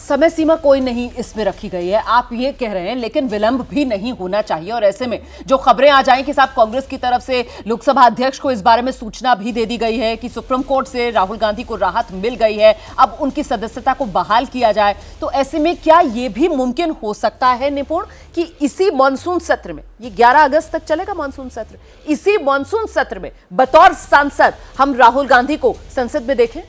समय सीमा कोई नहीं इसमें रखी गई है, आप ये कह रहे हैं, लेकिन विलंब भी नहीं होना चाहिए। और ऐसे में जो खबरें आ जाएं कि साहब कांग्रेस की तरफ से लोकसभा अध्यक्ष को इस बारे में सूचना भी दे दी गई है कि सुप्रीम कोर्ट से राहुल गांधी को राहत मिल गई है, अब उनकी सदस्यता को बहाल किया जाए, तो ऐसे में क्या यह भी मुमकिन हो सकता है निपुण कि इसी मानसून सत्र में, ये 11 अगस्त तक चलेगा मानसून सत्र, इसी मानसून सत्र में बतौर सांसद हम राहुल गांधी को संसद में देखें?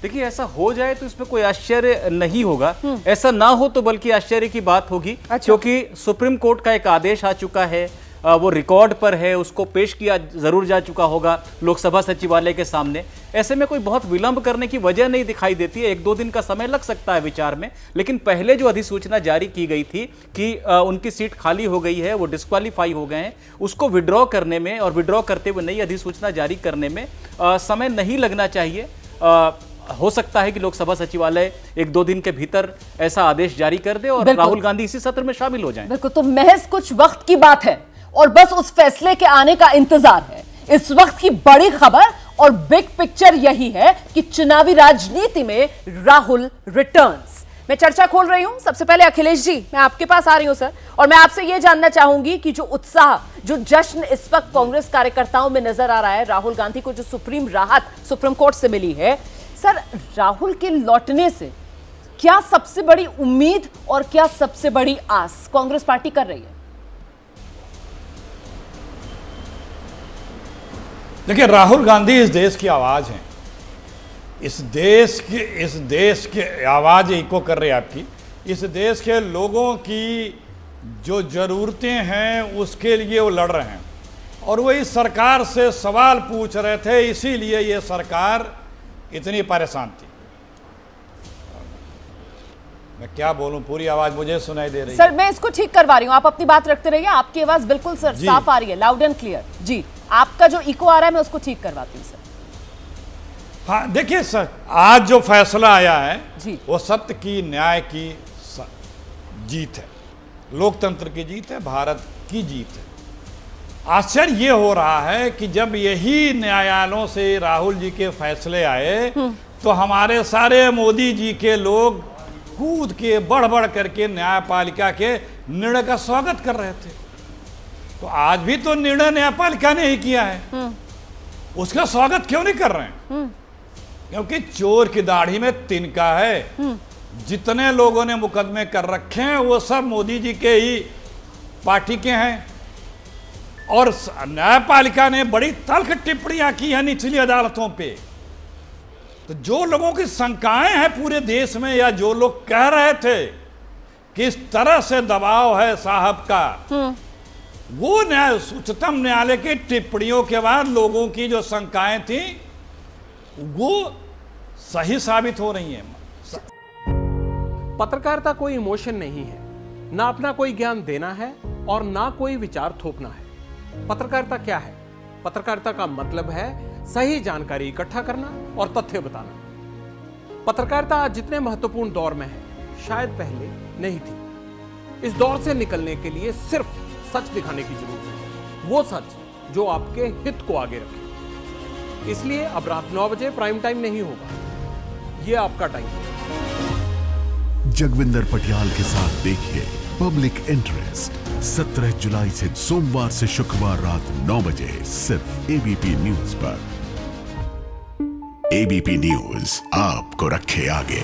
देखिए, ऐसा हो जाए तो इसमें कोई आश्चर्य नहीं होगा। ऐसा ना हो तो बल्कि आश्चर्य की बात होगी। अच्छा। क्योंकि सुप्रीम कोर्ट का एक आदेश आ चुका है, वो रिकॉर्ड पर है, उसको पेश किया जरूर जा चुका होगा लोकसभा सचिवालय के सामने। ऐसे में कोई बहुत विलंब करने की वजह नहीं दिखाई देती है। 1-2 दिन का समय लग सकता है विचार में, लेकिन पहले जो अधिसूचना जारी की गई थी कि उनकी सीट खाली हो गई है, वो डिस्क्वालीफाई हो गए हैं, उसको विड्रॉ करने में और विड्रॉ करते हुए नई अधिसूचना जारी करने में समय नहीं लगना चाहिए। हो सकता है कि लोकसभा सचिवालय 1-2 दिन के भीतर ऐसा आदेश जारी कर दे और राहुल गांधी इसी सत्र में शामिल हो जाएं। बिल्कुल, तो महज कुछ वक्त की बात है और बस उस फैसले के आने का इंतजार है। इस वक्त की बड़ी खबर और बिग पिक्चर यही है कि चुनावी राजनीति में राहुल रिटर्न्स। मैं चर्चा खोल रही हूं। सबसे पहले अखिलेश जी, मैं आपके पास आ रही हूं सर, और मैं आपसे यह जानना चाहूंगी कि जो उत्साह, जो जश्न इस वक्त कांग्रेस कार्यकर्ताओं में नजर आ रहा है, राहुल गांधी को जो सुप्रीम राहत सुप्रीम कोर्ट से मिली है, सर राहुल के लौटने से क्या सबसे बड़ी उम्मीद और क्या सबसे बड़ी आस कांग्रेस पार्टी कर रही है? देखिए, राहुल गांधी इस देश की आवाज हैं। इस देश की आवाज इको कर रही है आपकी। इस देश के लोगों की जो जरूरतें हैं उसके लिए वो लड़ रहे हैं, और वो इस सरकार से सवाल पूछ रहे थे, इसीलिए ये सरकार इतनी परेशान थी। मैं क्या बोलूं, पूरी आवाज मुझे सुनाई दे रही है। सर मैं इसको ठीक करवा रही हूं, आप अपनी बात रखते रहिए। आपकी आवाज बिल्कुल सर साफ आ रही है, लाउड एंड क्लियर। जी, आपका जो इको आ रहा है मैं उसको ठीक करवाती हूं सर। हाँ, देखिए सर, आज जो फैसला आया है जी, वो सत्य की, न्याय की जीत है, लोकतंत्र की जीत है, भारत की जीत है। आश्चर्य ये हो रहा है कि जब यही न्यायालयों से राहुल जी के फैसले आए तो हमारे सारे मोदी जी के लोग कूद के बढ़ बढ़ करके न्यायपालिका के निर्णय का स्वागत कर रहे थे। तो आज भी तो निर्णय न्यायपालिका ने ही किया है, उसका स्वागत क्यों नहीं कर रहे हैं? क्योंकि चोर की दाढ़ी में तिनका है। जितने लोगों ने मुकदमे कर रखे हैं वो सब मोदी जी के ही पार्टी के हैं, और न्यायपालिका ने बड़ी तल्ख टिप्पणियां की हैं निचली अदालतों पे। तो जो लोगों की शंकाएं हैं पूरे देश में, या जो लोग कह रहे थे कि इस तरह से दबाव है साहब का, वो उच्चतम न्यायालय की टिप्पणियों के बाद लोगों की जो शंकाएं थी वो सही साबित हो रही हैं। पत्रकारिता कोई इमोशन नहीं है, ना अपना कोई ज्ञान देना है और ना कोई विचार थोपना है। पत्रकारिता क्या है? पत्रकारिता का मतलब है सही जानकारी इकट्ठा करना और तथ्य बताना। पत्रकारिता आज जितने महत्वपूर्ण दौर में है, शायद पहले नहीं थी। इस दौर से निकलने के लिए सिर्फ सच दिखाने की जरूरत है, वो सच जो आपके हित को आगे रखे। इसलिए अब रात 9 बजे प्राइम टाइम नहीं होगा, ये आपका टाइम है। जगविंदर पटियाल के साथ देखिए पब्लिक इंटरेस्ट 17 जुलाई से सोमवार से शुक्रवार रात 9 बजे सिर्फ एबीपी न्यूज पर। एबीपी न्यूज आपको रखे आगे।